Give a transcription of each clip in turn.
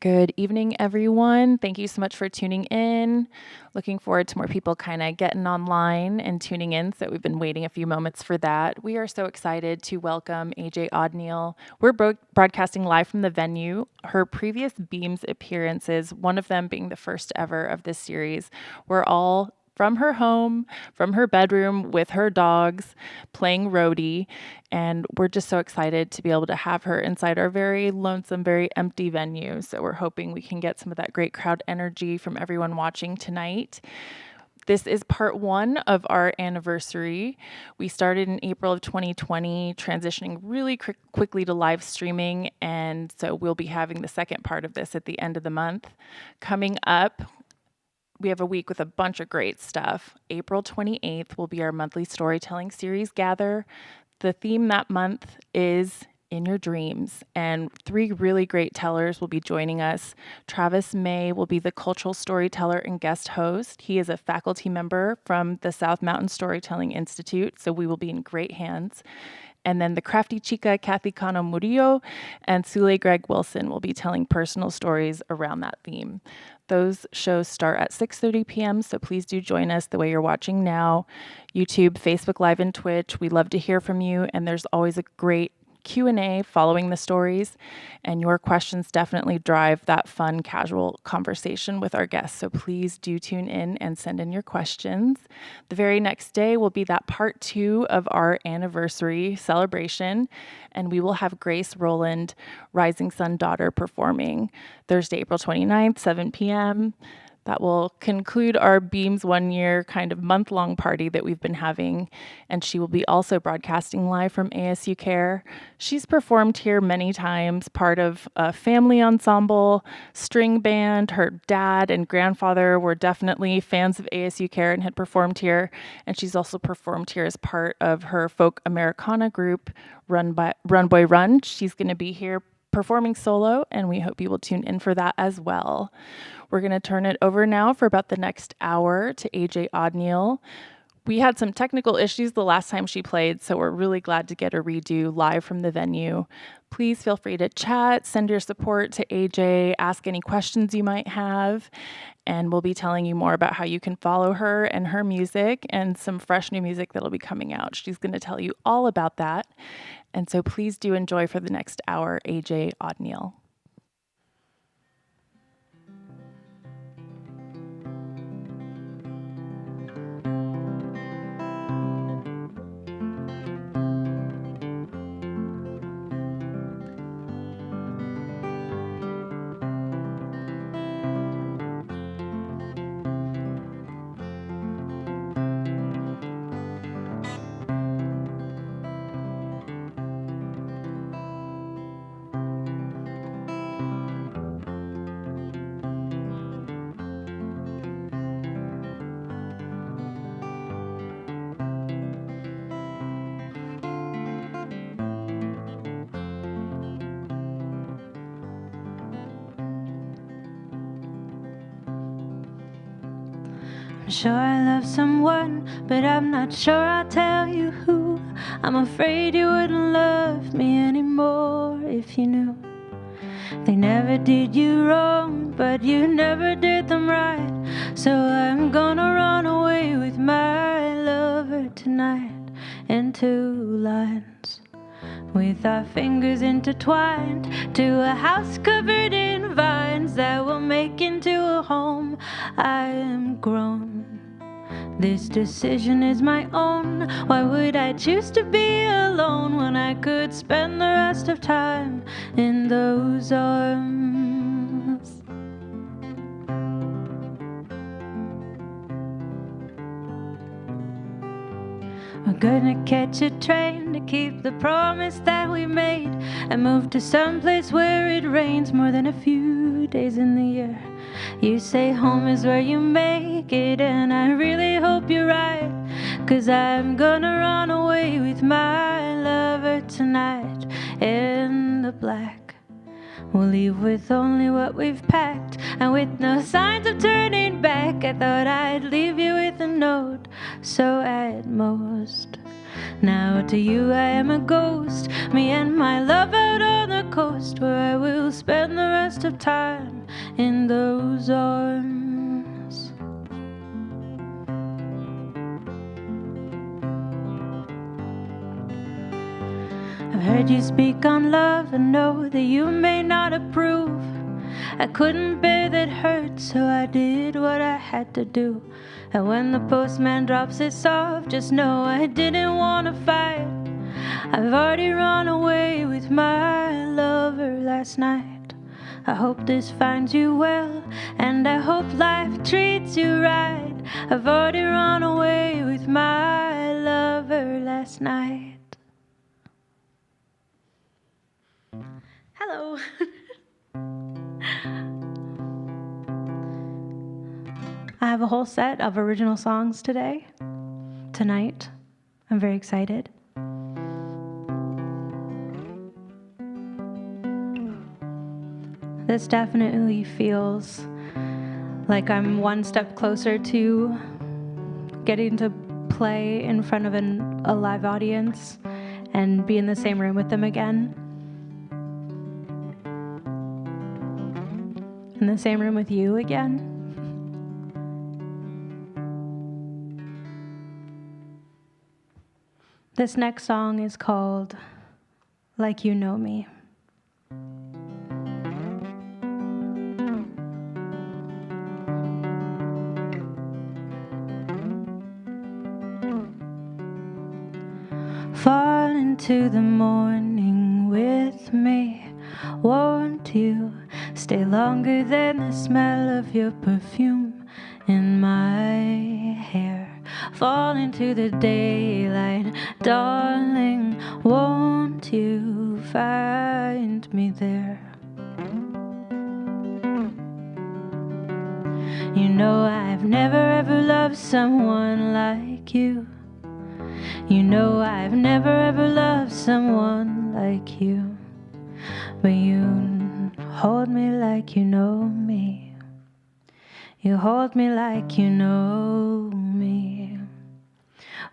Good evening, everyone. Thank you so much for tuning in. Looking forward to more people kind of getting online and tuning in. So we've been waiting a few moments for that. We are so excited to welcome AJ Odneal. We're broadcasting live from the venue. Her previous Beams appearances, one of them being the first ever of this series, were all from her home, from her bedroom with her dogs, playing roadie. And we're just so excited to be able to have her inside our very lonesome, very empty venue. So we're hoping we can get some of that great crowd energy from everyone watching tonight. This is part one of our anniversary. We started in April of 2020, transitioning really quickly to live streaming. And so we'll be having the second part of this at the end of the month. Coming up, we have a week with a bunch of great stuff. April 28th will be our monthly storytelling series Gather. The theme that month is In Your Dreams, and 3 really great tellers will be joining us. Travis May will be the cultural storyteller and guest host. He is a faculty member from the South Mountain Storytelling Institute, so we will be in great hands. And then the crafty chica, Kathy Cano Murillo, and Sule Greg Wilson will be telling personal stories around that theme. Those shows start at 6:30 p.m., so please do join us the way you're watching now. YouTube, Facebook Live, and Twitch. We love to hear from you, and there's always a great Q&A following the stories, and your questions definitely drive that fun, casual conversation with our guests. So please do tune in and send in your questions. The very next day will be that part 2 of our anniversary celebration, and we will have Grace Rowland, Rising Sun Daughter, performing Thursday, April 29th, 7 p.m. That will conclude our Beams 1 year kind of month-long party that we've been having. And she will be also broadcasting live from ASU Kerr. She's performed here many times, part of a family ensemble, string band. Her dad and grandfather were definitely fans of ASU Kerr and had performed here. And she's also performed here as part of her folk Americana group, Run Boy Run. She's going to be here performing solo, and we hope you will tune in for that as well. We're going to turn it over now for about the next hour to AJ Odneal. We had some technical issues the last time she played, so we're really glad to get a redo live from the venue. Please feel free to chat, send your support to AJ, ask any questions you might have, and we'll be telling you more about how you can follow her and her music and some fresh new music that'll be coming out. She's going to tell you all about that. And so please do enjoy for the next hour, AJ Odneal. I'm sure I love someone, but I'm not sure I'll tell you who. I'm afraid you wouldn't love me anymore if you knew. They never did you wrong, but you never did them right. So I'm gonna run away with my lover tonight in 2 lines, with our fingers intertwined, to a house covered in vines that will make into a home. I am grown. This decision is my own. Why would I choose to be alone when I could spend the rest of time in those arms? We're gonna catch a train to keep the promise that we made and move to some place where it rains more than a few days in the year. You say home is where you make it, and I really hope you're right, 'cause I'm gonna run away with my lover tonight in the black. We'll leave with only what we've packed, and with no signs of turning back. I thought I'd leave you with a note, so at most. Now to you I am a ghost, me and my love out on the coast where I will spend the rest of time in those arms. I've heard you speak on love and know that you may not approve. I couldn't bear that hurt, so I did what I had to do. And when the postman drops us off, just know I didn't want to fight. I've already run away with my lover last night. I hope this finds you well, and I hope life treats you right. I've already run away with my lover last night. Hello. I have a whole set of original songs tonight. I'm very excited. This definitely feels like I'm one step closer to getting to play in front of a live audience and be in the same room with them again. In the same room with you again. This next song is called Like You Know Me. Fall into the morning with me. Won't you stay longer than the smell of your perfume in my hair? Fall into the daylight, darling. Won't you find me there? You know I've never ever loved someone like you. You know I've never ever loved someone like you. But you hold me like you know me. You hold me like you know me.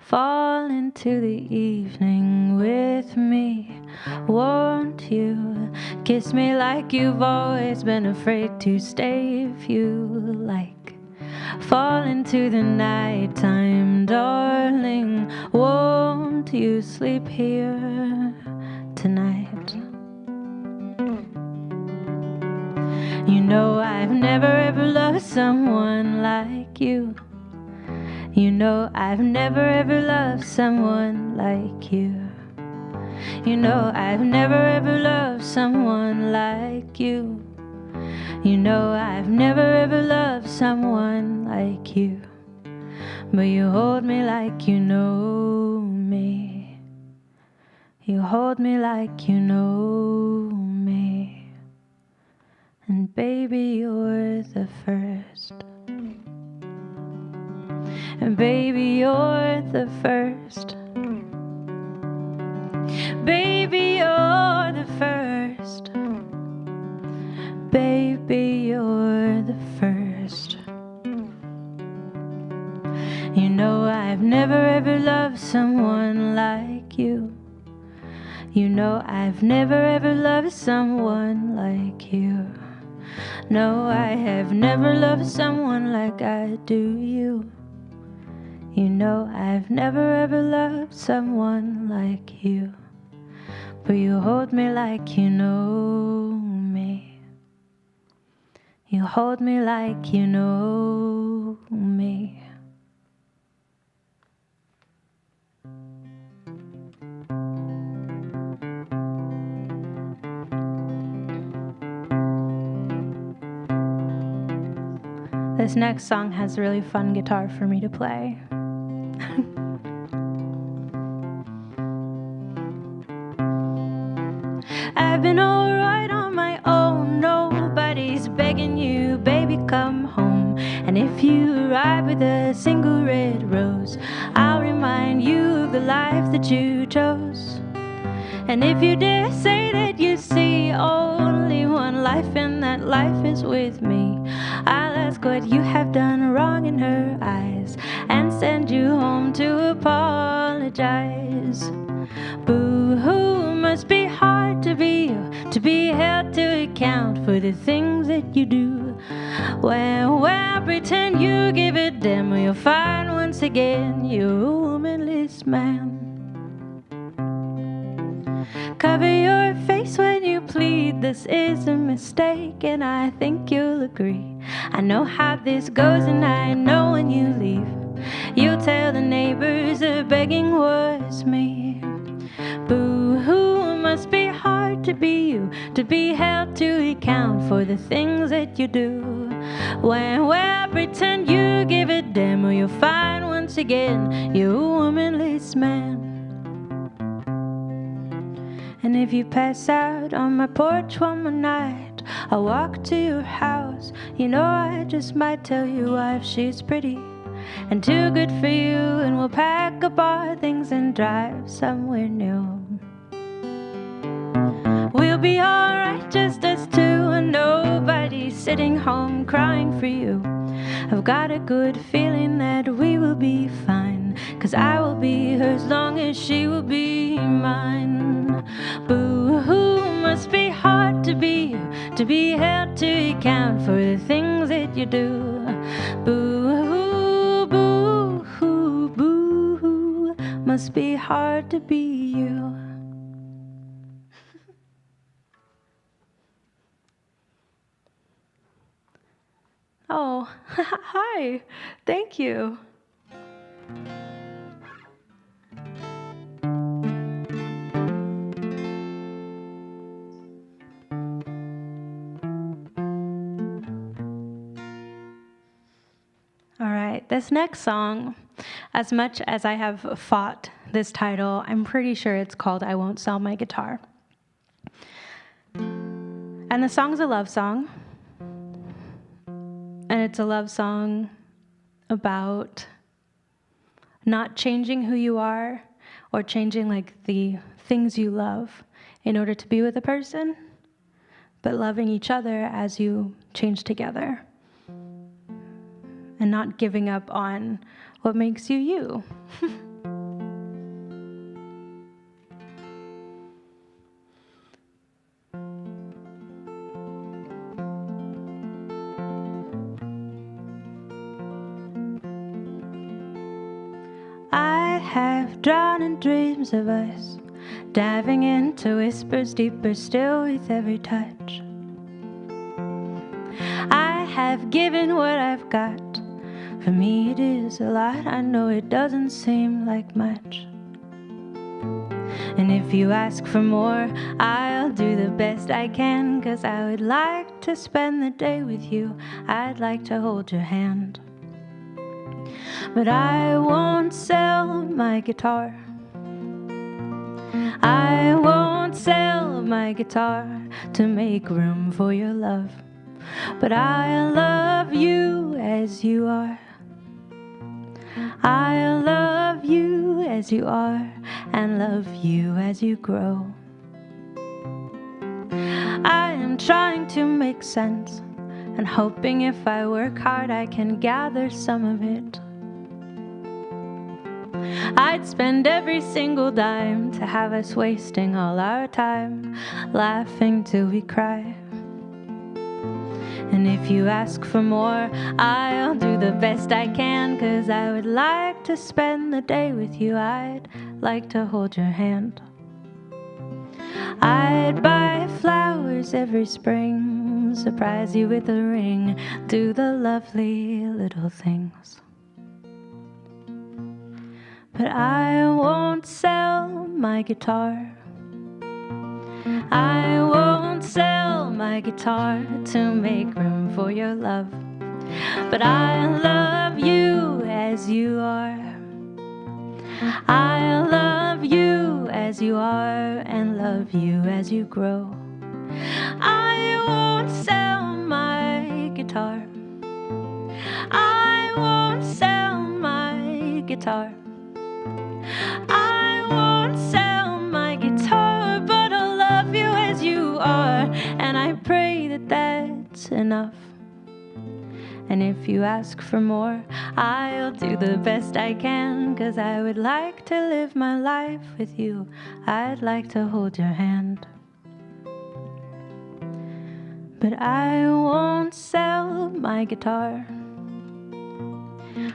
Fall into the evening with me. Won't you kiss me like you've always been afraid to stay if you like? Fall into the nighttime, darling. Won't you sleep here tonight? You know I've never ever loved someone like you. You know I've never ever loved someone like you. You know I've never ever loved someone like you. You know I've never ever loved someone like you. But you hold me like you know me. You hold me like you know me. And baby, you're the first. And baby, you're the first. Baby, you're the first. Baby, you're the first. You know I've never ever loved someone like you. You know I've never ever loved someone like you. No, I have never loved someone like I do you. You know I've never ever loved someone like you. But you hold me like you know me. You hold me like you know me. This next song has really fun guitar for me to play. I've been alright on my own. Nobody's begging you, baby, come home. And if you arrive with a single red rose, I'll remind you of the life that you chose. And if you dare say that you see only one life and that life is with me, I'll ask what you have done wrong in her eyes and send you home to apologize. Boo-hoo, must be hard to be for the things that you do. Well, pretend you give a damn, you'll find once again you're a womanless man. Cover your face when you plead, this is a mistake, and I think you'll agree. I know how this goes, and I know when you leave, you'll tell the neighbors the begging was me. Boo-hoo, it must be hard to be you, to be held to account for the things that you do. Well, pretend you give a damn, or you'll find once again you're a womanless man. And if you pass out on my porch one more night, I'll walk to your house. You know I just might tell your wife she's pretty and too good for you, and we'll pack up our things and drive somewhere new. We'll be alright, just us two, and nobody sitting home crying for you. I've got a good feeling that we will be fine, 'cause I will be hers long as she will be mine. Boo-hoo, must be hard to be you, to be held to account for the things that you do. Boo-hoo, boo-hoo, boo-hoo, must be hard to be you. Oh, hi, thank you. All right, this next song, as much as I have fought this title, I'm pretty sure it's called I Won't Sell My Guitar. And the song's a love song. And it's a love song about not changing who you are or changing like the things you love in order to be with a person, but loving each other as you change together and not giving up on what makes you you. I have drowned in dreams of us, diving into whispers deeper still with every touch. I have given what I've got. For me it is a lot, I know it doesn't seem like much. And if you ask for more, I'll do the best I can, 'cause I would like to spend the day with you. I'd like to hold your hand. But I won't sell my guitar. I won't sell my guitar to make room for your love. But I love you as you are. I love you as you are, and love you as you grow. I am trying to make sense, and hoping if I work hard I can gather some of it. I'd spend every single dime to have us wasting all our time, laughing till we cry. And if you ask for more, I'll do the best I can, 'cause I would like to spend the day with you. I'd like to hold your hand. I'd buy flowers every spring, surprise you with a ring, do the lovely little things. But I won't sell my guitar. I won't sell my guitar to make room for your love. But I love you as you are. I love you as you are, and love you as you grow. I won't sell my guitar. I won't sell my guitar. I won't sell my guitar, but I'll love you as you are, and I pray that that's enough. And if you ask for more, I'll do the best I can, 'cause I would like to live my life with you. I'd like to hold your hand. but I won't sell my guitar.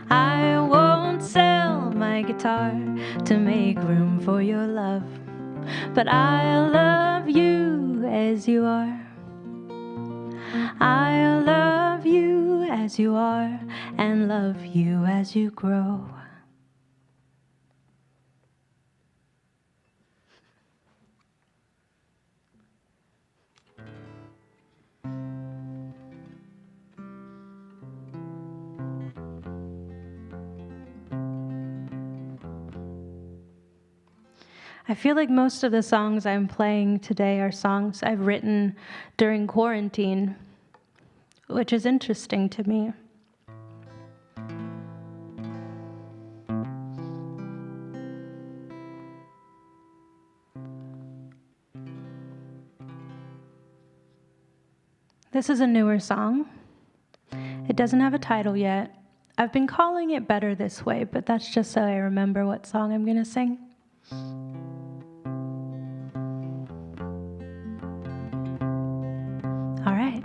I won't sell my guitar to make room for your love, but I'll love you as you are. I'll love you as you are and love you as you grow. I feel like most of the songs I'm playing today are songs I've written during quarantine, which is interesting to me. This is a newer song. It doesn't have a title yet. I've been calling it Better This Way, but that's just so I remember what song I'm going to sing. All right.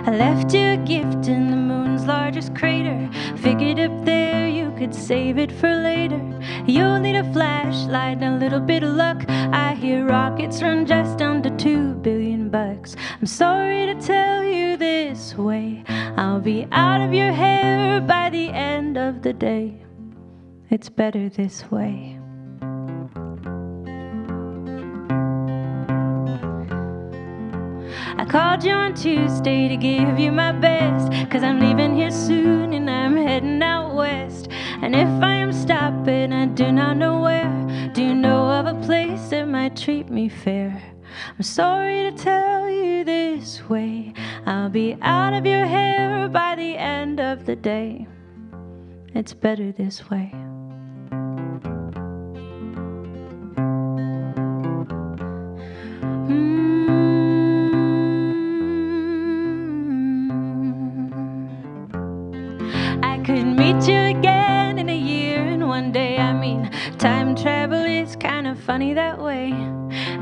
I left you a gift in the moon's largest crater. Figured up there you could save it for later. You'll need a flashlight and a little bit of luck. I hear rockets run just under $2 billion. I'm sorry to tell you this way, I'll be out of your hair by the end of the day. It's better this way. I called you on Tuesday to give you my best, 'cause I'm leaving here soon and I'm heading out west. And if I am stopping, I do not know where. Do you know of a place that might treat me fair? I'm sorry to tell you this way, I'll be out of your hair by the end of the day. It's better this way. I could meet you again in a year and one day. I mean, time travel is kind of funny that way.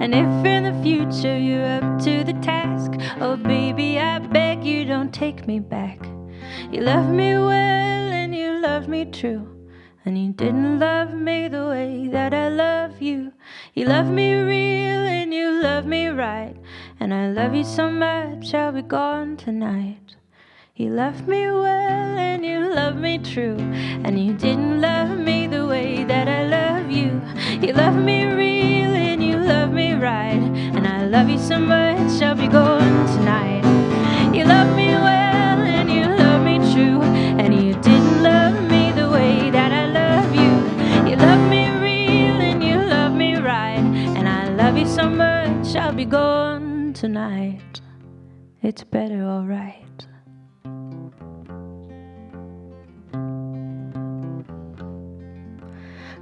And if in the future you're up to the task, oh baby, I beg you don't take me back. You love me well and you love me true, and you didn't love me the way that I love you. You love me real and you love me right, and I love you so much I'll be gone tonight. You love me well and you love me true, and you didn't love me the way that I love you. You love me real and you love me right, and I love you so much I'll be gone tonight. You love me well and you love me true, and you didn't love me the way that I love you. You love me real and you love me right, and I love you so much I'll be gone tonight. It's better alright.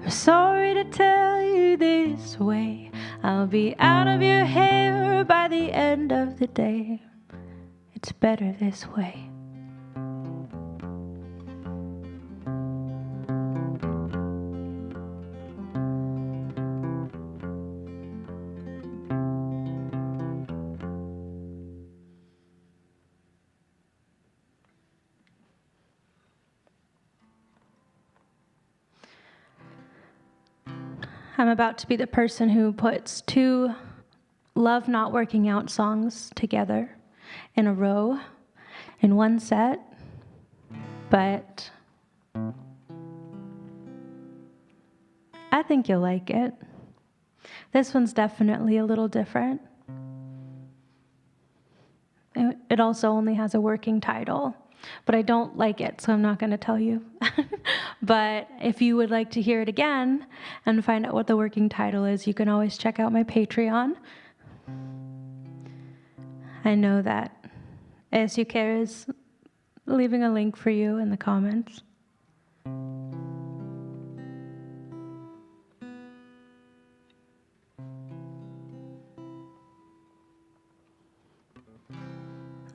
I'm sorry to tell you this way, I'll be out of your hair by the end of the day. It's better this way. I'm about to be the person who puts two love not working out songs together in a row in one set, but I think you'll like it. This one's definitely a little different. It also only has a working title, but I don't like it, so I'm not going to tell you. But if you would like to hear it again and find out what the working title is, you can always check out my Patreon. I know that ASU Kerr is leaving a link for you in the comments.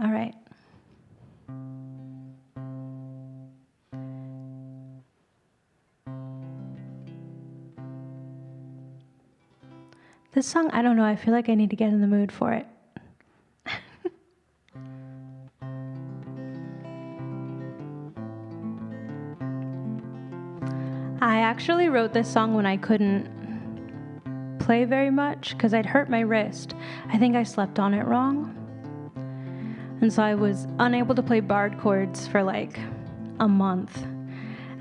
All right. This song, I don't know, I feel like I need to get in the mood for it. I actually wrote this song when I couldn't play very much because I'd hurt my wrist. I think I slept on it wrong. And so I was unable to play barred chords for like a month.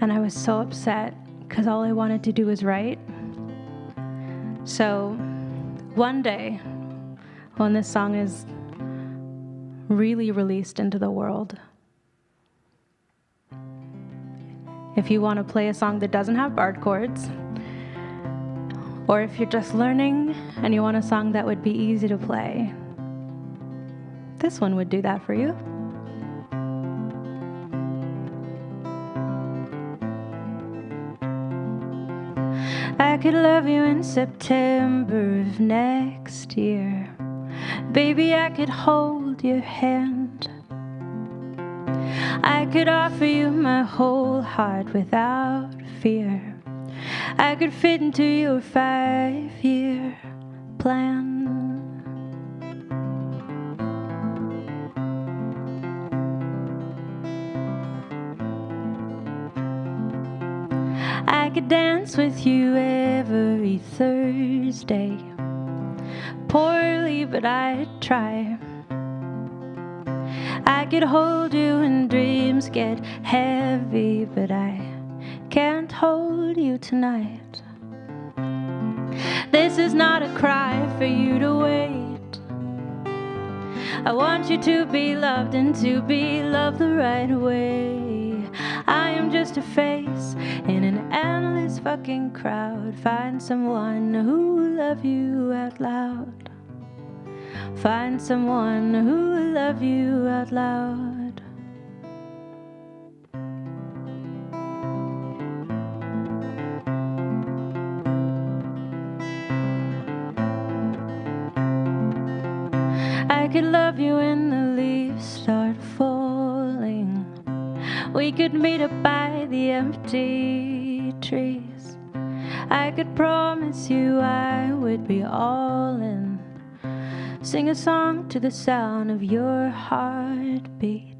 And I was so upset because all I wanted to do was write. So one day, when this song is really released into the world, if you want to play a song that doesn't have barred chords, or if you're just learning and you want a song that would be easy to play, this one would do that for you. I could love you in September of next year. Baby, I could hold your hand. I could offer you my whole heart without fear. I could fit into your 5-year plan. I could dance with you every Thursday. Poorly, but I'd try. I could hold you when dreams get heavy, but I can't hold you tonight. This is not a cry for you to wait. I want you to be loved and to be loved the right way. I am just a face in an endless fucking crowd. Find someone who will love you out loud. Find someone who will love you out loud. I could love you when the leaves start falling. We could meet up by the empty trees. I could promise you I would be all in. Sing a song to the sound of your heartbeat.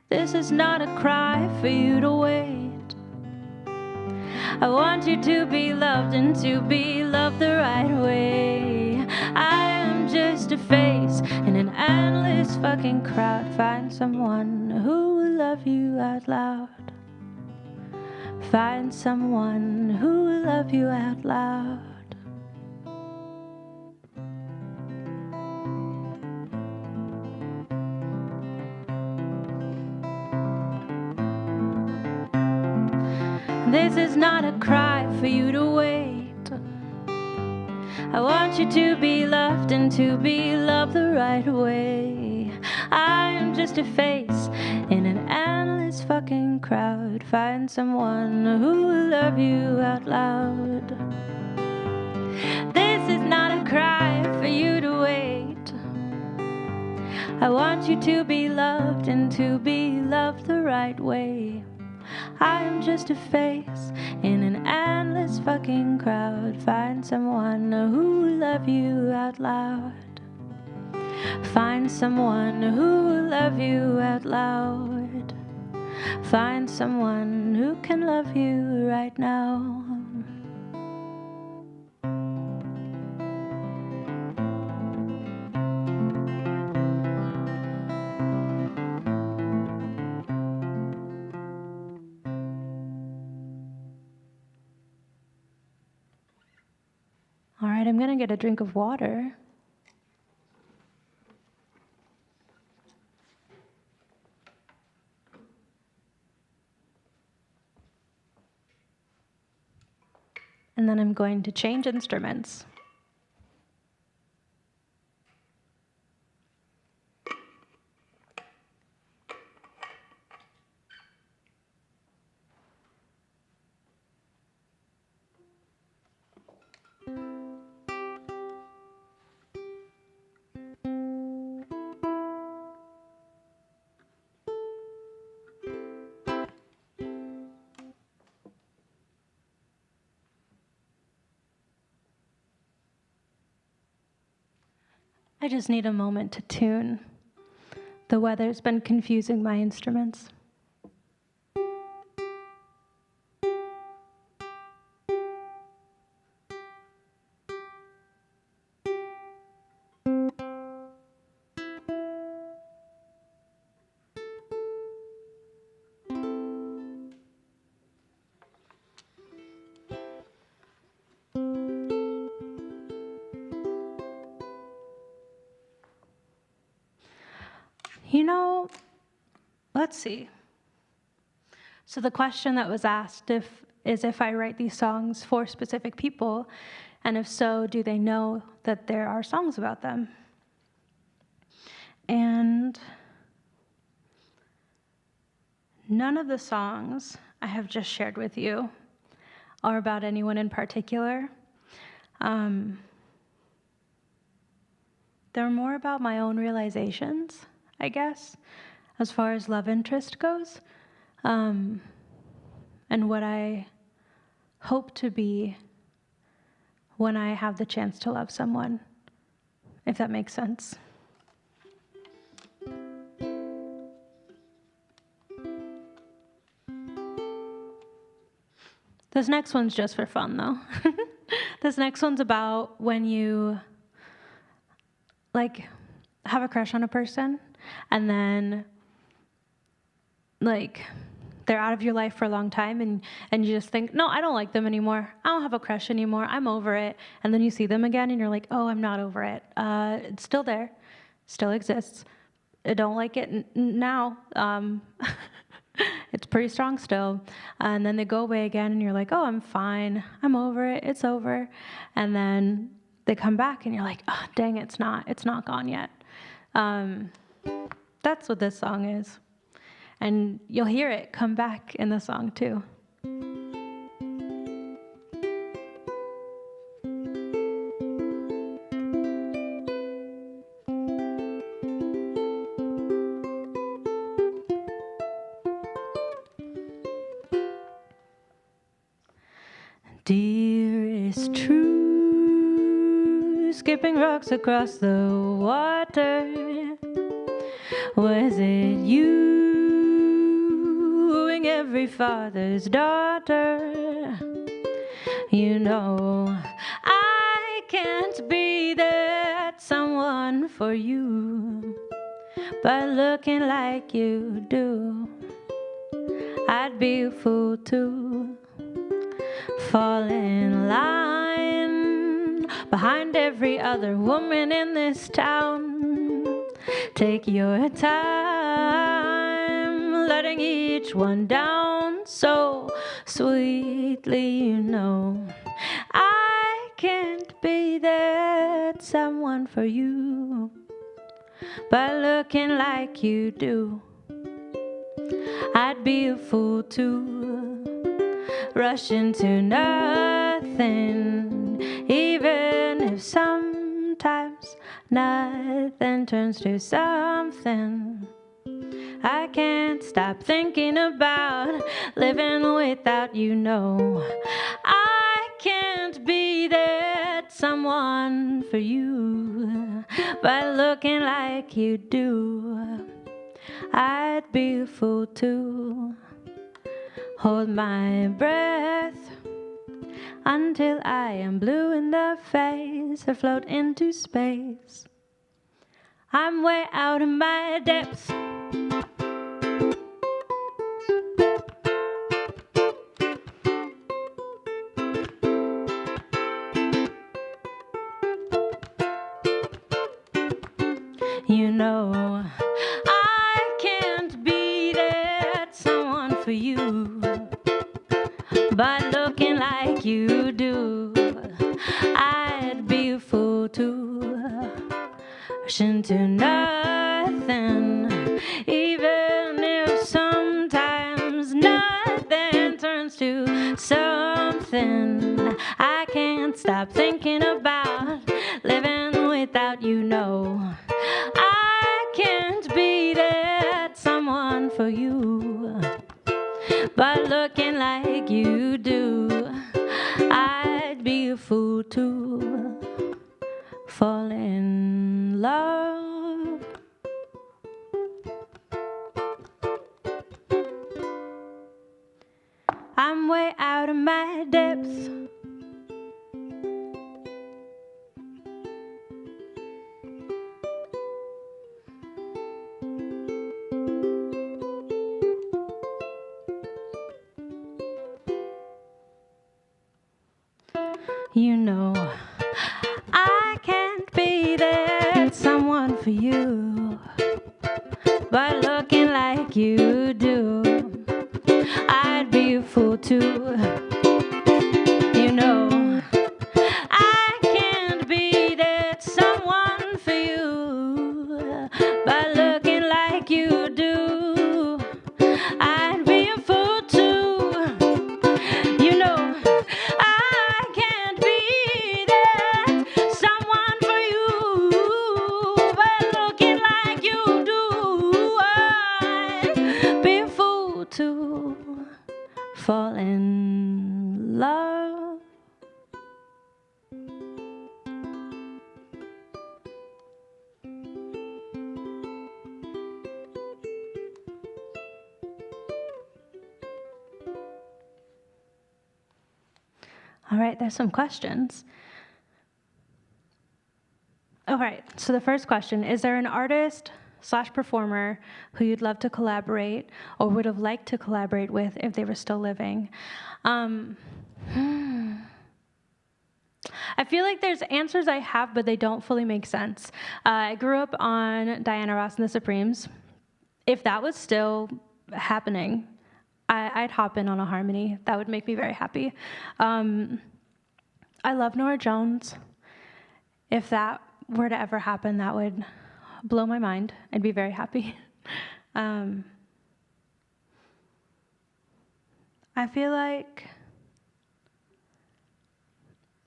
This is not a cry for you to wait. I want you to be loved and to be loved the right way. I am just a face in an endless fucking crowd. Find someone who will love you out loud. Find someone who will love you out loud. This is not a cry for you to wait. I want you to be loved and to be loved the right way. I am just a face in an endless fucking crowd. Find someone who will love you out loud. This is not a cry for you to wait. I want you to be loved and to be loved the right way. I am just a face in an endless fucking crowd. Find someone who will love you out loud. Find someone who will love you out loud. Find someone who can love you right now. All right, I'm gonna get a drink of water. And then I'm going to change instruments. I just need a moment to tune. The weather's been confusing my instruments. Let's see. So the question that was asked is if I write these songs for specific people, and if so, do they know that there are songs about them? And none of the songs I have just shared with you are about anyone in particular. They're more about my own realizations, I guess, as far as love interest goes, and what I hope to be when I have the chance to love someone, if that makes sense. This next one's just for fun, though. This next one's about when you, have a crush on a person, and then, they're out of your life for a long time, and you just think, no, I don't like them anymore. I don't have a crush anymore. I'm over it. And then you see them again, and you're like, oh, I'm not over it. It's still there. Still exists. I don't like it now. It's pretty strong still. And then they go away again, and you're like, oh, I'm fine. I'm over it. It's over. And then they come back, and you're like, oh, dang, it's not gone yet. That's what this song is. And you'll hear it come back in the song too. Dearest true, skipping rocks across the water, was it you wooing every father's daughter? You know, I can't be that someone for you, but looking like you do, I'd be a fool to fall in line behind every other woman in this town. Take your time, letting each one down so sweetly, you know. I can't be that someone for you, but looking like you do, I'd be a fool to rush into nothing, even if sometimes nothing turns to something. I can't stop thinking about living without you, no. I can't be that someone for you, but looking like you do, I'd be a fool to hold my breath until I am blue in the face or float into space. I'm way out of my depths. You know, I can't be that someone for you, but looking like you do, I'd be a fool to rush into nothing, even if sometimes nothing turns to something. I can't stop thinking about living without you, no. I can't be that someone for you, but looking like you do, I'd be a fool to fall in in love. I'm way out of my depths. You know, I can't be that someone for you, but looking like you do, I'd be a fool too. You know, I can't be that someone for you, but looking like you do, I'd be a fool too. You know, I can't be that someone for you, but looking like you do, I'd be a fool to fall in love. All right, there's some questions. All right, so the first question, is there an artist/performer who you'd love to collaborate or would have liked to collaborate with if they were still living? I feel like there's answers I have, but they don't fully make sense. I grew up on Diana Ross and the Supremes. If that was still happening, I'd hop in on a harmony. That would make me very happy. I love Norah Jones. If that were to ever happen, that would blow my mind. I'd be very happy. I feel like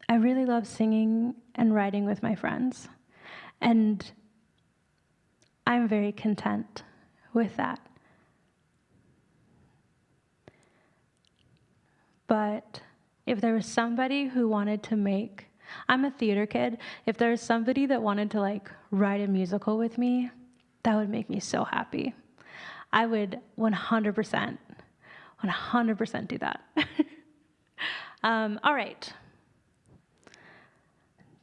I really love singing and writing with my friends, and I'm very content with that. But if there was somebody who wanted to make, I'm a theater kid, if there was somebody that wanted to like write a musical with me, that would make me so happy. I would 100% do that. All right.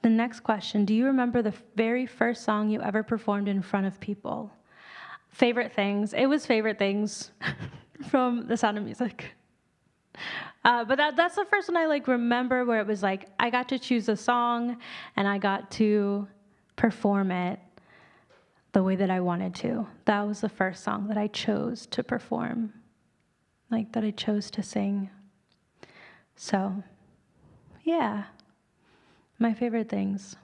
The next question, do you remember the very first song you ever performed in front of people? Favorite Things. It was Favorite Things from The Sound of Music. But that's the first one I like remember where it was like I got to choose a song and I got to perform it the way that I wanted to. That was the first song that I chose to perform, like that I chose to sing. So, yeah, my favorite things.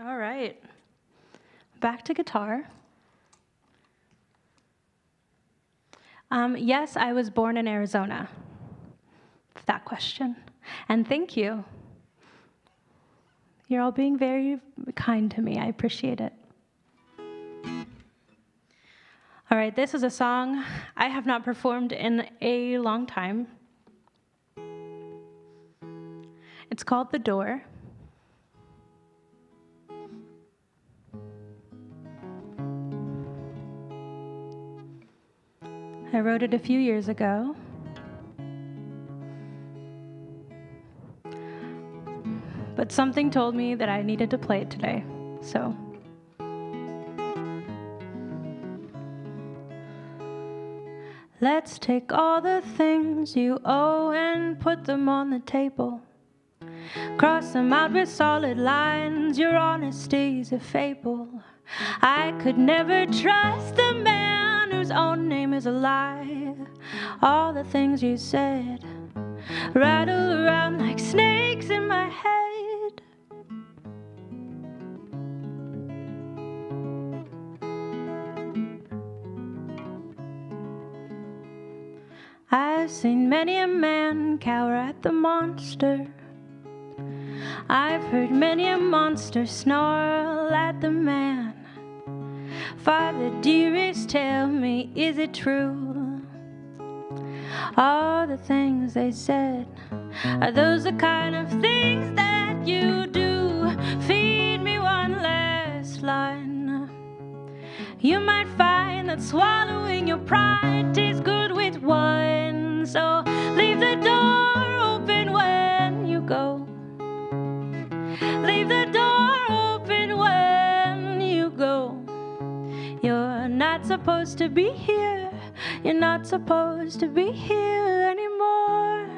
All right, back to guitar. Yes, I was born in Arizona. That question. And thank you. You're all being very kind to me. I appreciate it. All right, this is a song I have not performed in a long time. It's called The Door. I wrote it a few years ago. But something told me that I needed to play it today, so. Let's take all the things you owe and put them on the table. Cross them out with solid lines, your honesty's a fable. I could never trust a man whose own name is a lie. All the things you said rattle around like snakes in my head. I've seen many a man cower at the monster I've heard many a monster snarl at the man. Father dearest, tell me, is it true? All the things they said, are those the kind of things that you do? Feed me one last line. You might find that swallowing your pride tastes good with wine. So leave the door open when you go. Leave the door open when you go. You're not supposed to be here. You're not supposed to be here anymore.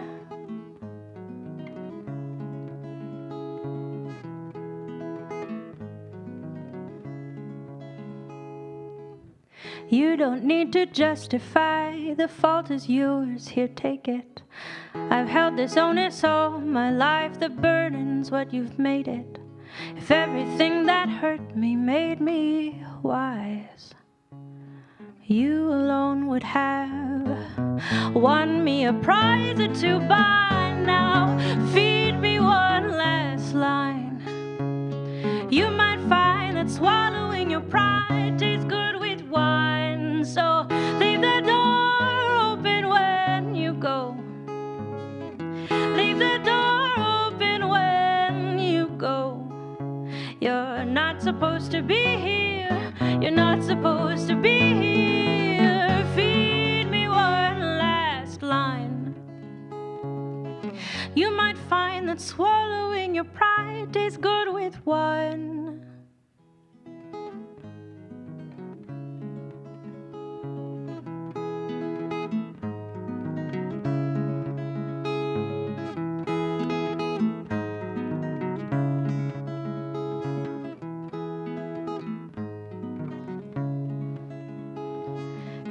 You don't need to justify, the fault is yours, here take it. I've held this onus all my life, the burden's what you've made it. If everything that hurt me made me wise, you alone would have won me a prize or two by now. Feed me one last line. You might find that swallowing your pride tastes good with wine. So leave the door open when you go. Leave the door open when you go. You're not supposed to be here. You're not supposed to be here. Feed me one last line. You might find that swallowing your pride tastes good with wine.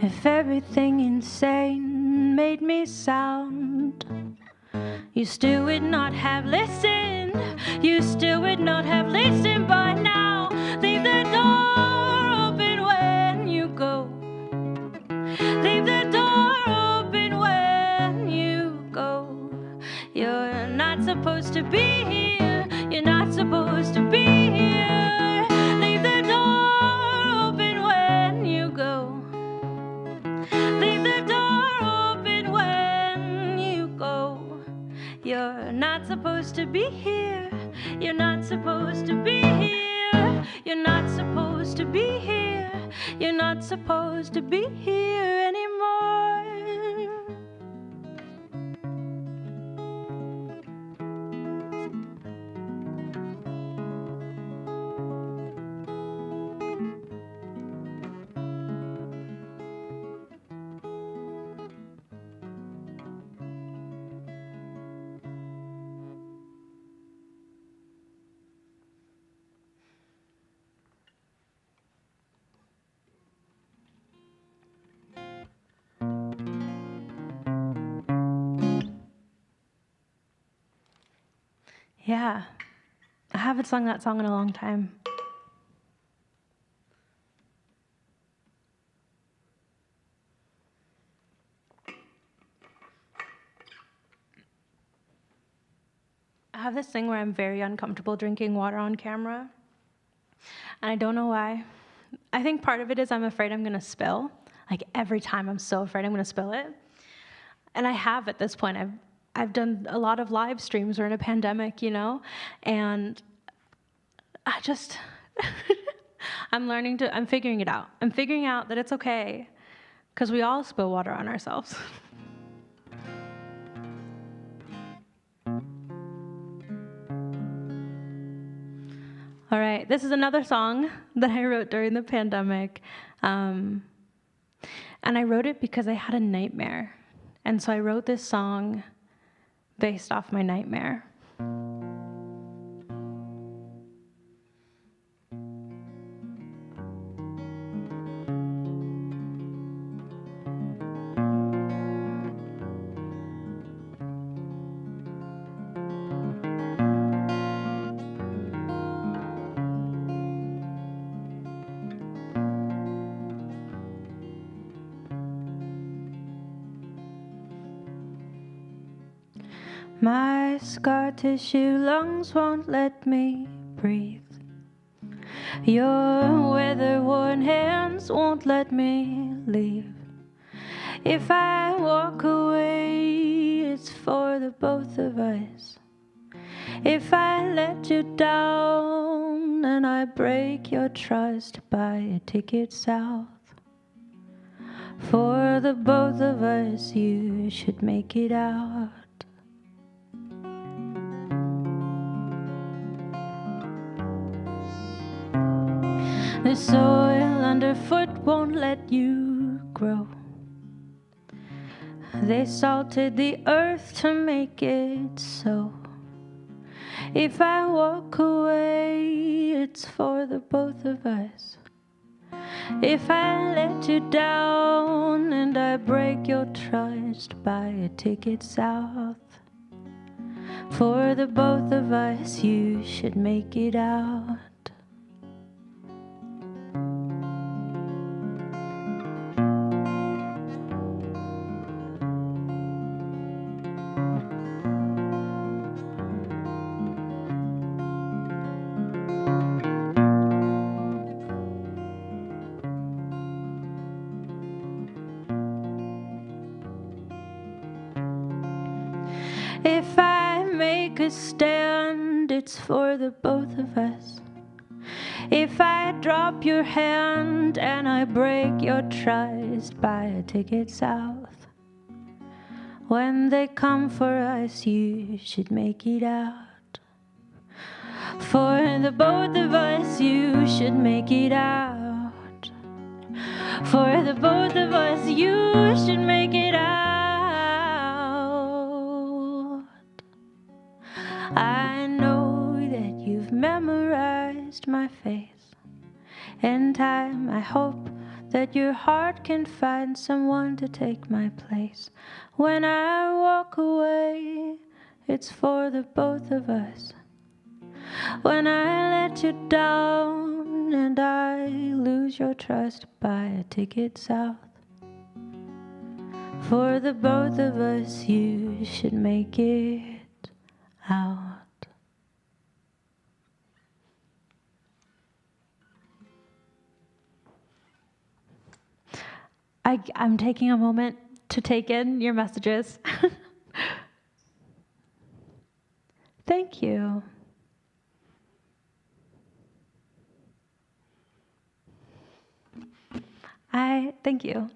If everything insane made me sound, you still would not have listened. You still would not have listened by now. Leave the door open when you go. Leave the door open when you go. You're not supposed to be here. You're not supposed to be here. Leave the door open when you go. Leave the door open when you go. You're not supposed to be here. You're not supposed to be here. You're not supposed to be here. You're not supposed to be here anymore. Yeah, I haven't sung that song in a long time. I have this thing where I'm very uncomfortable drinking water on camera, and I don't know why. I think part of it is I'm afraid I'm gonna spill. Like every time I'm so afraid I'm gonna spill it. And I have at this point. I've done a lot of live streams. We're in a pandemic, you know, and I just, I'm figuring it out. I'm figuring out that it's okay, because we all spill water on ourselves. All right, this is another song that I wrote during the pandemic. And I wrote it because I had a nightmare. And so I wrote this song based off my nightmare. My scar tissue lungs won't let me breathe. Your weather-worn hands won't let me leave. If I walk away, it's for the both of us. If I let you down and I break your trust, buy a ticket south. For the both of us, you should make it out. The soil underfoot won't let you grow. They salted the earth to make it so. If I walk away, it's for the both of us. If I let you down and I break your trust, buy a ticket south. For the both of us, you should make it out. If I make a stand, it's for the both of us. If I drop your hand and I break your trust, buy a ticket south. When they come for us, you should make it out. For the both of us, you should make it out. For the both of us, you should make it out. I know that you've memorized my face. In time, I hope that your heart can find someone to take my place. When I walk away, it's for the both of us. When I let you down and I lose your trust, buy a ticket south. For the both of us, you should make it out. I'm taking a moment to take in your messages. Thank you. Thank you.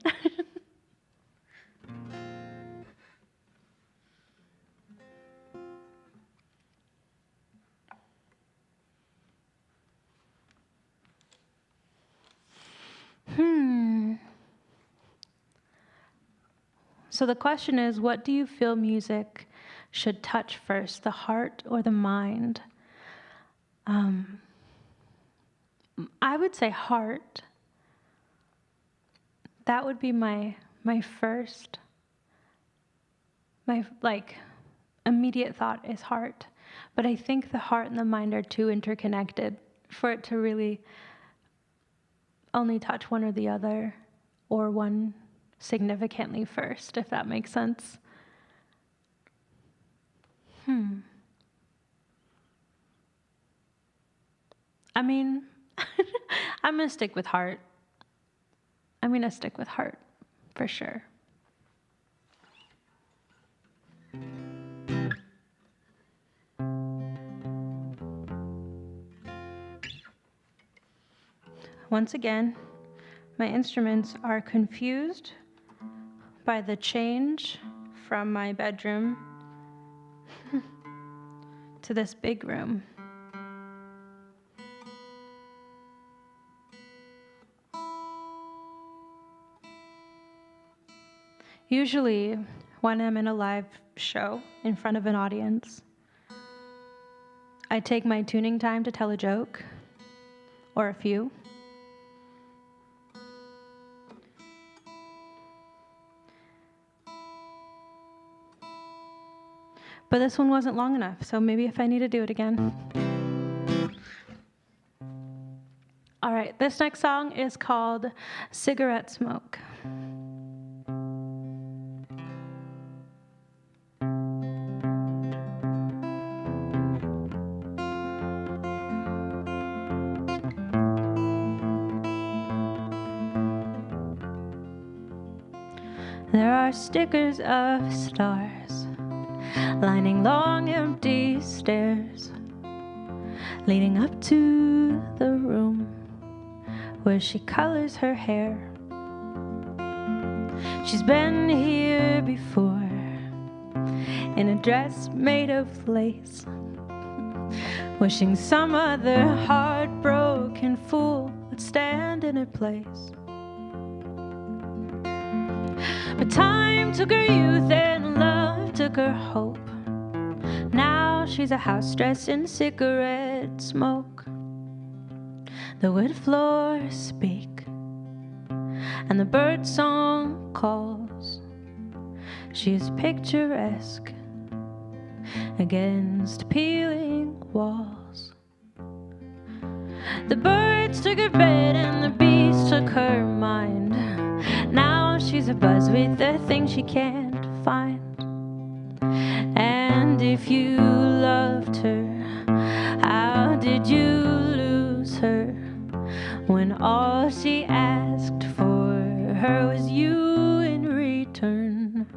So the question is, what do you feel music should touch first, the heart or the mind? I would say heart. That would be my first, immediate thought is heart. But I think the heart and the mind are too interconnected for it to really only touch one or the other, or one significantly first, if that makes sense. I mean, I'm going to stick with heart. I'm going to stick with heart, for sure. Once again, my instruments are confused by the change from my bedroom to this big room. Usually, when I'm in a live show in front of an audience, I take my tuning time to tell a joke, or a few. But this one wasn't long enough, so maybe if I need to do it again. All right, this next song is called Cigarette Smoke. There are stickers of stars lining long empty stairs leading up to the room where she colors her hair. She's been here before in a dress made of lace, wishing some other heartbroken fool would stand in her place. But time took her youth and love took her hope. Now she's a house dressed in cigarette smoke. The wood floors speak and the bird song calls. She is picturesque against peeling walls. The birds took her bed and the bees took her mind. Now she's abuzz with the thing she can't find. And if you loved her, how did you lose her when all she asked for her was you in return?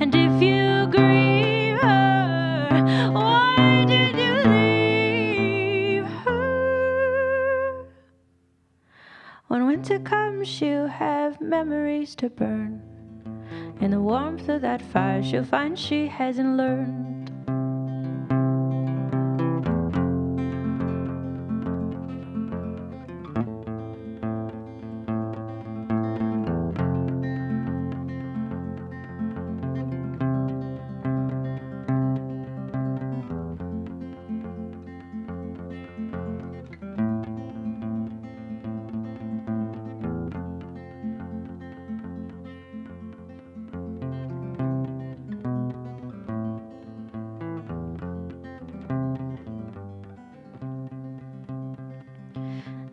And if you grieve her, why did you leave her? When winter comes, she'll have memories to burn. In the warmth of that fire, she'll find she hasn't learned.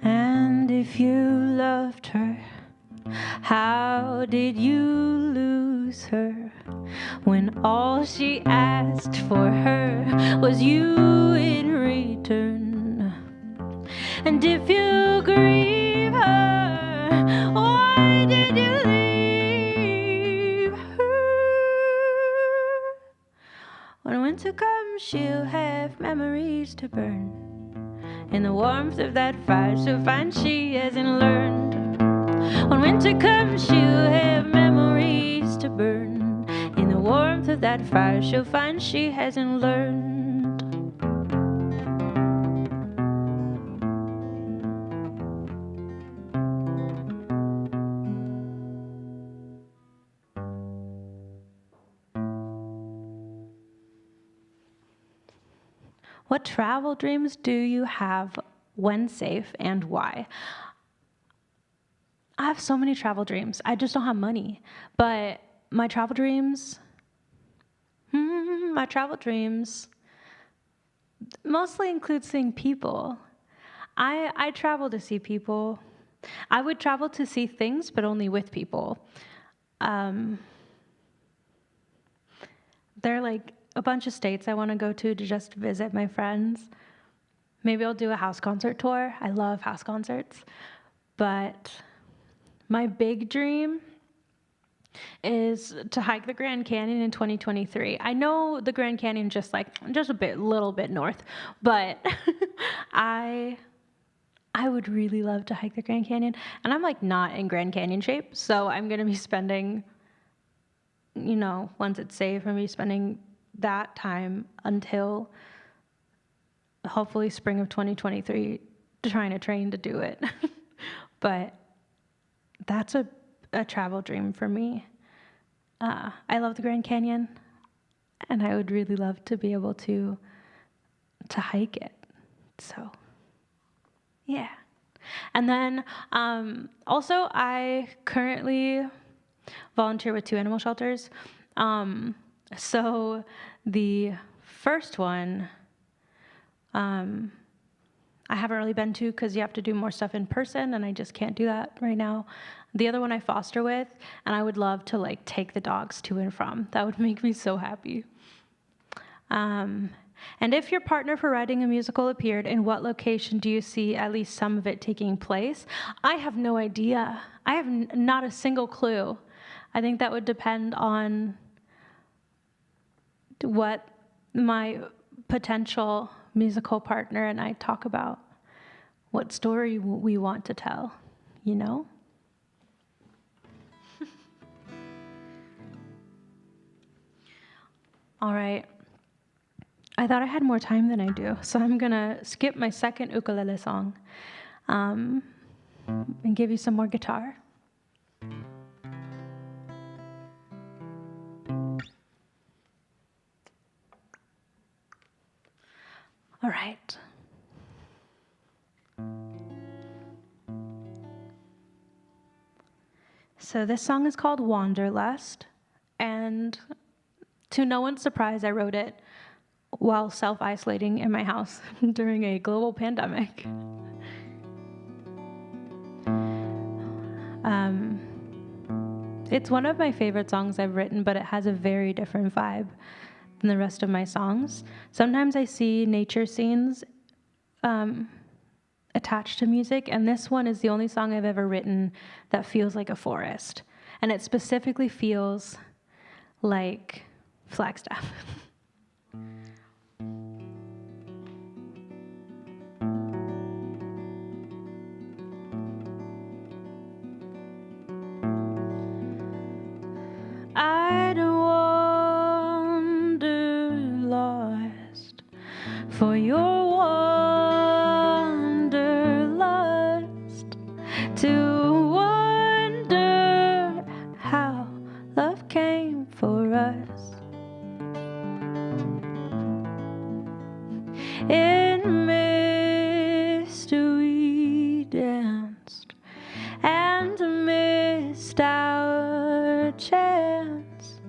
And if you loved her, how did you lose her when all she asked for her was you in return? And if you grieve her, why did you leave her? When winter comes, she'll have memories to burn. In the warmth of that fire, she'll find she hasn't learned. When winter comes, she'll have memories to burn. In the warmth of that fire, she'll find she hasn't learned. What travel dreams do you have? When safe, and why? I have so many travel dreams. I just don't have money. But my travel dreams mostly include seeing people. I travel to see people. I would travel to see things, but only with people. There are like a bunch of states I want to go to just visit my friends. Maybe I'll do a house concert tour. I love house concerts. But my big dream is to hike the Grand Canyon in 2023. I know the Grand Canyon just a little bit north, but I would really love to hike the Grand Canyon. And I'm like not in Grand Canyon shape, so I'm going to be spending, once it's safe, I'm going to be spending that time until hopefully spring of 2023 trying to train to do it. But that's a travel dream for me. I love the Grand Canyon, and I would really love to be able to hike it. So, yeah. And then also I currently volunteer with 2 animal shelters. So the first one, I haven't really been to because you have to do more stuff in person, and I just can't do that right now. The other one I foster with, and I would love to take the dogs to and from. That would make me so happy. And if your partner for writing a musical appeared, in what location do you see at least some of it taking place? I have no idea. I have not a single clue. I think that would depend on what my potential musical partner and I talk about, what story we want to tell, you know? All right. I thought I had more time than I do, so I'm gonna skip my second ukulele song and give you some more guitar. All right. So this song is called Wanderlust, and to no one's surprise, I wrote it while self-isolating in my house during a global pandemic. It's one of my favorite songs I've written, but it has a very different vibe than the rest of my songs. Sometimes I see nature scenes attached to music, and this one is the only song I've ever written that feels like a forest. And it specifically feels like Flagstaff. I'd wander lost for your wanderlust, to wonder how love came for us. In mist we danced and missed our chance,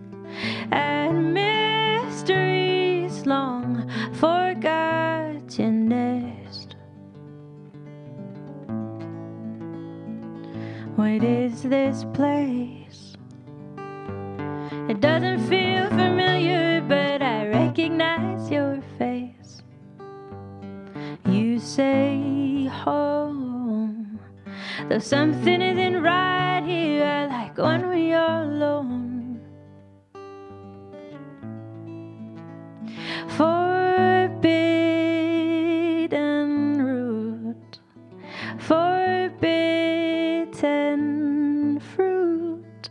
and mysteries long forgottenest. What is this place? It doesn't feel familiar, but I recognize your face. You say home, though something isn't right here. I like when we are alone. Forbidden root, forbidden fruit,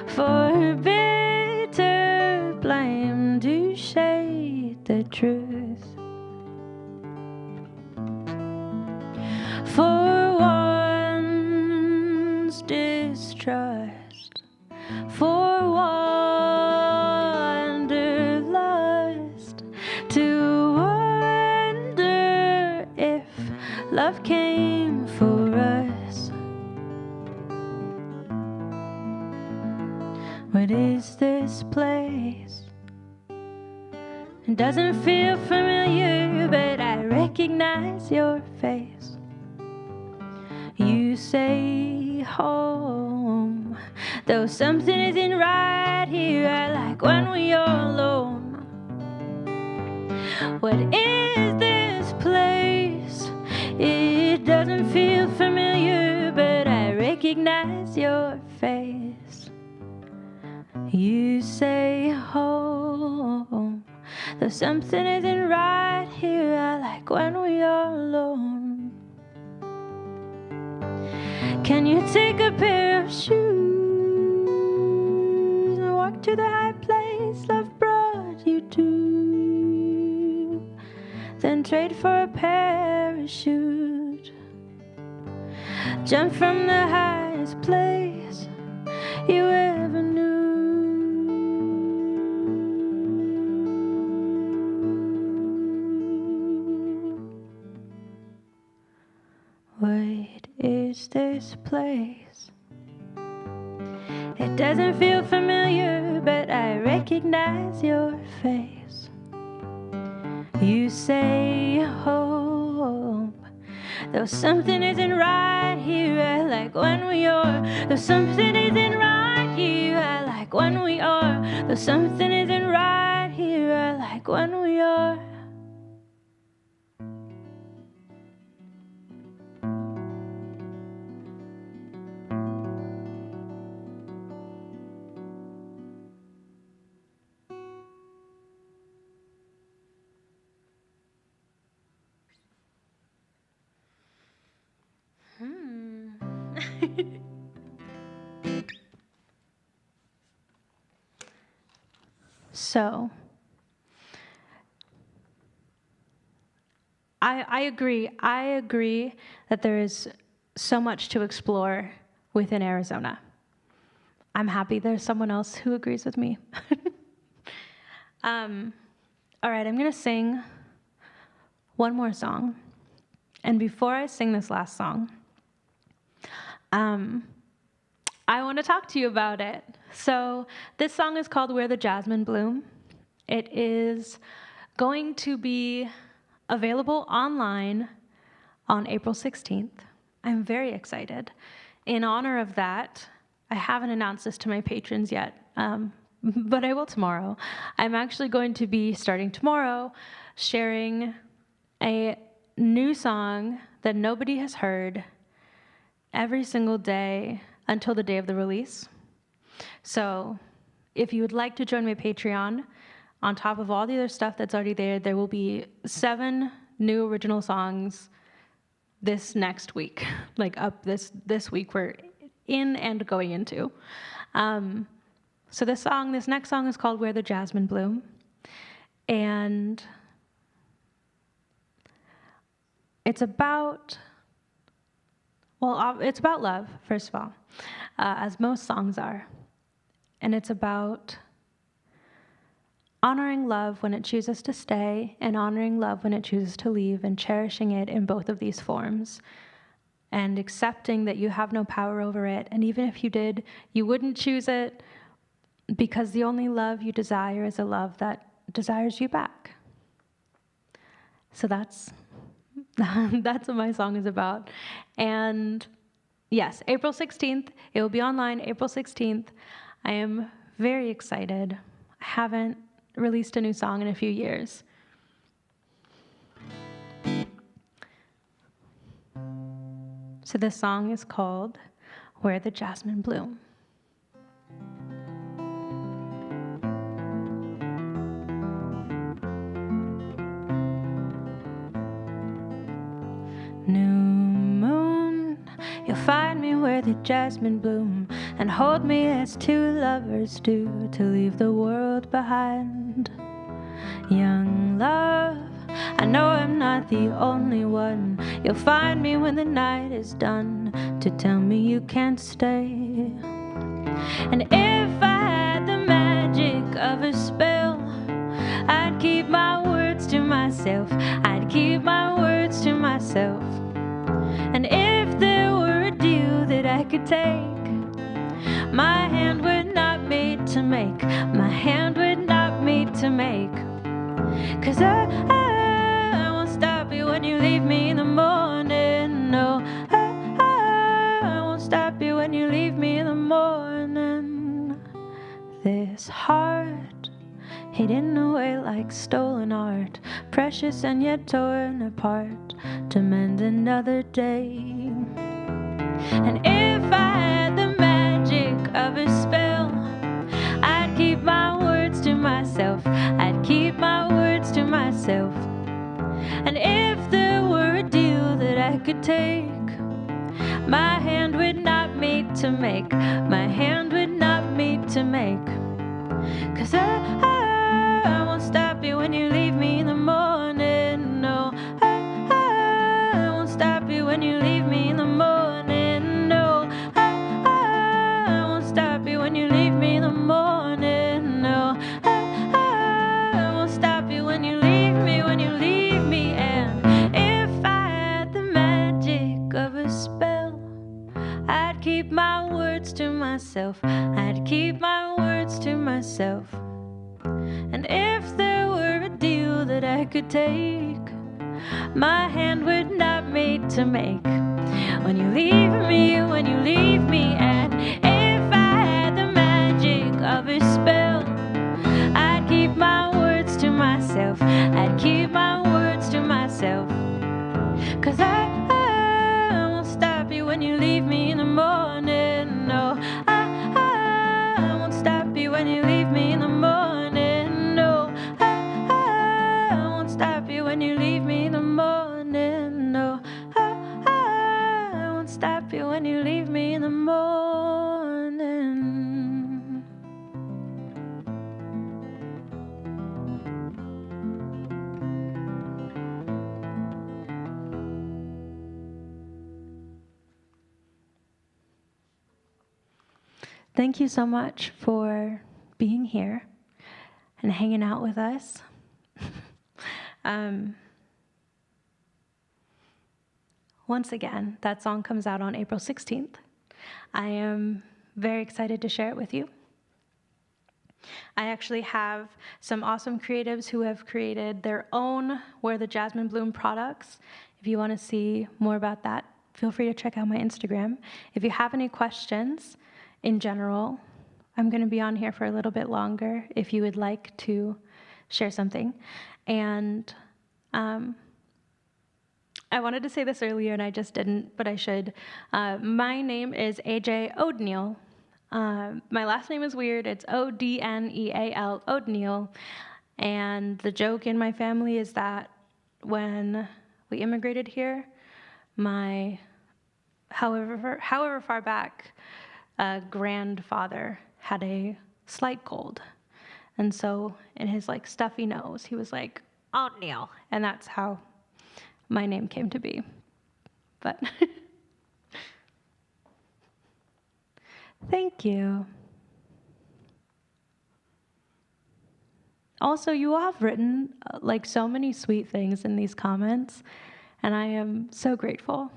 for bitter blame to shade the truth. For one's distrust, for wanderlust, to wonder if love came for us. What is this place? It doesn't feel familiar, but I recognize your face. You say home, though something isn't right here. I like when we are alone. What is this place? It doesn't feel familiar, but I recognize your face. You say home, though something isn't right here. I like when we are alone. Can you take a pair of shoes and walk to the high place love brought you to? Then trade for a parachute. Jump from the highest place you ever knew. What is this place? It doesn't feel familiar, but I recognize your face. You say home, though something isn't right here. I like when we are, though something isn't right here. I like when we are, though something isn't right here. I like when we are. So, I agree. I agree that there is so much to explore within Arizona. I'm happy there's someone else who agrees with me. All right, I'm going to sing one more song. And before I sing this last song, I want to talk to you about it. So this song is called Where the Jasmine Bloom. It is going to be available online on April 16th. I'm very excited. In honor of that, I haven't announced this to my patrons yet, but I will tomorrow. I'm actually going to be starting tomorrow sharing a new song that nobody has heard every single day until the day of the release. So if you would like to join my Patreon, on top of all the other stuff that's already there, there will be 7 new original songs this next week, like up this week we're in and going into. So this next song is called Where the Jasmine Bloom. And it's about love, first of all, as most songs are. And it's about honoring love when it chooses to stay and honoring love when it chooses to leave and cherishing it in both of these forms and accepting that you have no power over it. And even if you did, you wouldn't choose it because the only love you desire is a love that desires you back. So that's what my song is about. And yes, April 16th, it will be online April 16th. I am very excited. I haven't released a new song in a few years. So this song is called Where the Jasmine Bloom. New moon, you'll find me where the jasmine bloom and hold me as 2 lovers do to leave the world behind. Young love, I know I'm not the only one. You'll find me when the night is done to tell me you can't stay. And if I had the magic of a spell, I'd keep my words to myself. I'd keep my words to myself. And if there were a deal that I could take, my hand would not made to make. My hand would not made to make. 'Cause I won't stop you when you leave me in the morning. No, I won't stop you when you leave me in the morning. This heart hidden away like stolen art, precious and yet torn apart to mend another day. And if I had the magic of a spell, I'd keep my words to myself. I'd keep my words to myself. And if there were a deal that I could take, my hand would not made to make. My hand would not made to make. 'Cause I won't stop you when you leave me in the morning. No, I won't stop you when you leave me in the morning. No, I won't stop you when you leave me in the morning. No, I won't stop you when you leave me, when you leave me. And if I had the magic of a spell, I'd keep my words to myself. I'd keep my words to myself. And if there were a deal that I could take, my hand would not made to make. When you leave me, when you leave me. And if I had the magic of a spell, I'd keep my words to myself. I'd keep my words to myself. 'Cause I won't stop you when you leave me in the morning. No, I won't stop you when you leave me in the morning. No, I won't stop you when you leave me in the morning. No, I won't stop you when you leave me Thank you so much for being here and hanging out with us. Once again, that song comes out on April 16th. I am very excited to share it with you. I actually have some awesome creatives who have created their own Where the Jasmine Bloom products. If you want to see more about that, feel free to check out my Instagram. If you have any questions in general, I'm going to be on here for a little bit longer if you would like to share something. And I wanted to say this earlier and I just didn't, but I should. My name is AJ Odneal. My last name is weird. It's Odneal, Odneal. And the joke in my family is that when we immigrated here, my however far back grandfather had a slight cold. And so in his like stuffy nose, he was like, Odneal. And that's how my name came to be. But thank you. Also, you all have written like so many sweet things in these comments, and I am so grateful.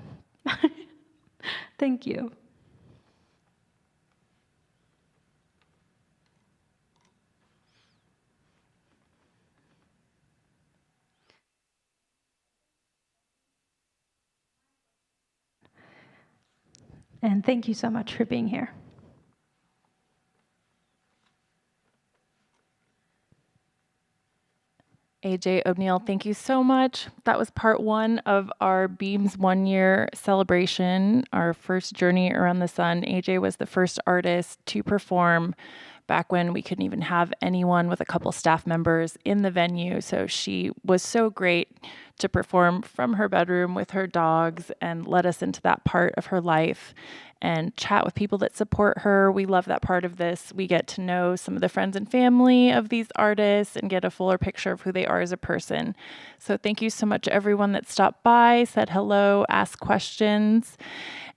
Thank you. And thank you so much for being here. AJ Odneal, thank you so much. That was part one of our Beams 1 year celebration, our first journey around the sun. AJ was the first artist to perform back when we couldn't even have anyone with a couple staff members in the venue. So she was so great to perform from her bedroom with her dogs and let us into that part of her life and chat with people that support her. We love that part of this. We get to know some of the friends and family of these artists and get a fuller picture of who they are as a person. So thank you so much, everyone that stopped by, said hello, asked questions.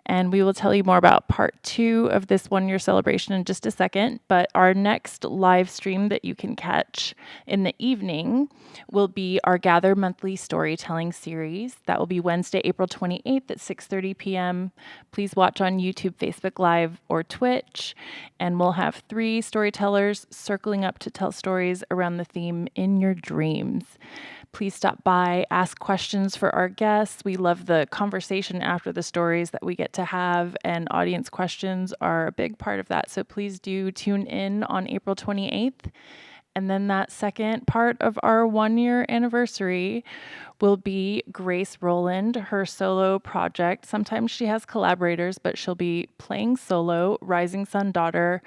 And we will tell you more about part 2 of this 1 year celebration in just a second. But our next live stream that you can catch in the evening will be our Gather Monthly Storytelling Series. That will be Wednesday, April 28th at 6:30 p.m. Please watch on YouTube, Facebook Live, or Twitch. And we'll have 3 storytellers circling up to tell stories around the theme In Your Dreams. Please stop by, ask questions for our guests. We love the conversation after the stories that we get to have, and audience questions are a big part of that. So please do tune in on April 28th. And then that second part of our 1 year anniversary will be Grace Rowland, her solo project. Sometimes she has collaborators, but she'll be playing solo, Rising Sun Daughter.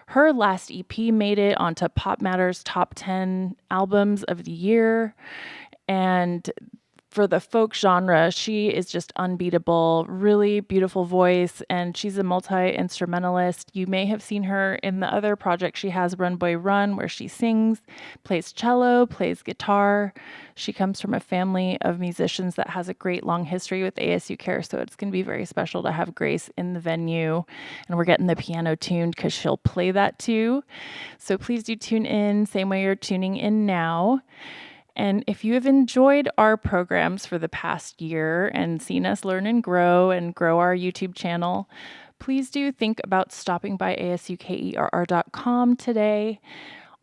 Her last EP made it onto Pop Matter's top 10 albums of the year. And for the folk genre, she is just unbeatable, really beautiful voice, and she's a multi-instrumentalist. You may have seen her in the other project she has, Run Boy Run, where she sings, plays cello, plays guitar. She comes from a family of musicians that has a great long history with ASU Kerr, so it's going to be very special to have Grace in the venue, and we're getting the piano tuned because she'll play that too. So please do tune in, same way you're tuning in now. And if you have enjoyed our programs for the past year and seen us learn and grow our YouTube channel, please do think about stopping by asukerr.com today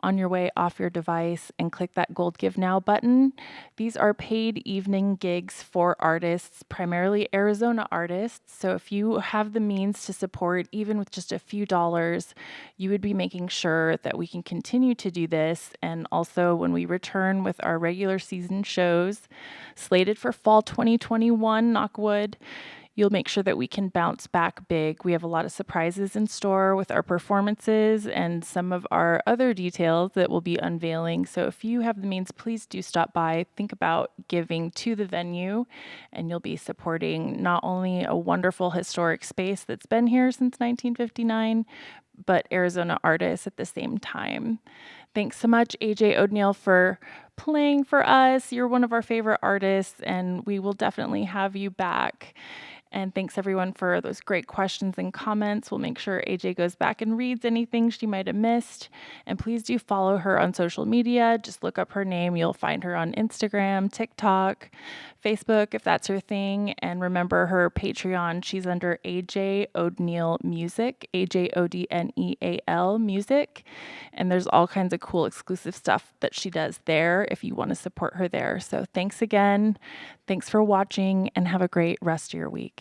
on your way off your device and click that Gold Give Now button. These are paid evening gigs for artists, primarily Arizona artists. So if you have the means to support, even with just a few dollars, you would be making sure that we can continue to do this. And also when we return with our regular season shows slated for fall 2021, knock wood, you'll make sure that we can bounce back big. We have a lot of surprises in store with our performances and some of our other details that we'll be unveiling. So if you have the means, please do stop by. Think about giving to the venue, and you'll be supporting not only a wonderful historic space that's been here since 1959, but Arizona artists at the same time. Thanks so much, AJ Odneal, for playing for us. You're one of our favorite artists, and we will definitely have you back. And thanks everyone for those great questions and comments. We'll make sure AJ goes back and reads anything she might have missed. And please do follow her on social media. Just look up her name. You'll find her on Instagram, TikTok, Facebook, if that's her thing. And remember her Patreon. She's under AJ Odneal Music, AJODNEAL Music. And there's all kinds of cool exclusive stuff that she does there if you want to support her there. So thanks again. Thanks for watching and have a great rest of your week.